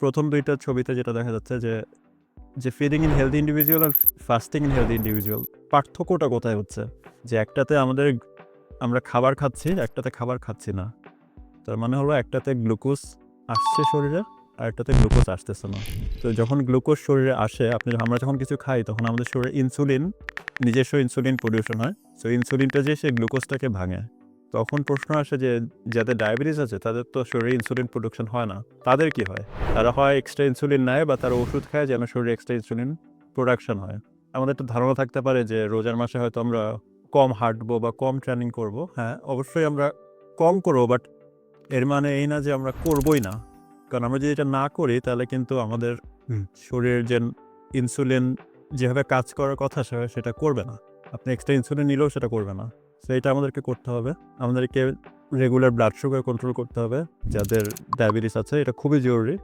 প্রথম ২ টা ছবিতে যেটা দেখা যাচ্ছে যে ফিডিং ইন হেলথি ইন্ডিভিজুয়াল আর ফাস্টিং ইন হেলথি ইন্ডিভিজুয়াল পার্থক্যটা কোথায় হচ্ছে? যে একটাতে আমরা খাবার খাচ্ছি, একটাতে খাবার খাচ্ছি না। তার মানে হলো একটাতে গ্লুকোজ আসছে শরীরে, আরেকটাতে গ্লুকোজ আসতেছে না। তো যখন গ্লুকোজ শরীরে আসে আমরা যখন কিছু খাই তখন আমাদের শরীরে নিজস্ব ইনসুলিন প্রোডিউশন হয়। সো ইনসুলিনটা যেয়ে সে গ্লুকোজটাকে ভাঙে। তখন প্রশ্ন আসে যে যাদের ডায়াবেটিস আছে তাদের তো শরীরে ইনসুলিন প্রোডাকশন হয় না। তাদের কি হয়? তারা হয় এক্সট্রা ইনসুলিন নেয় বা তারা ওষুধ খায় যেন শরীরে এক্সট্রা ইনসুলিন প্রোডাকশন হয়। আমাদের একটা ধারণা থাকতে পারে যে রোজার মাসে হয়তো আমরা কম হাঁটবো বা কম ট্রেনিং করব। হ্যাঁ, অবশ্যই আমরা কম করব, বাট এর মানে এই না যে আমরা করবই না। কারণ আমরা যদি এটা না করি তাহলে কিন্তু আমাদের শরীরের যে ইনসুলিন যেভাবে কাজ করার কথা সেটা করবে না। আপনি এক্সট্রা ইনসুলিন নিলেও সেটা করবে না। সো এটা আমাদেরকে করতে হবে। আমাদেরকে রেগুলার ব্লাড সুগার কন্ট্রোল করতে হবে। যাদের ডায়াবেটিস আছে এটা খুবই জরুরি।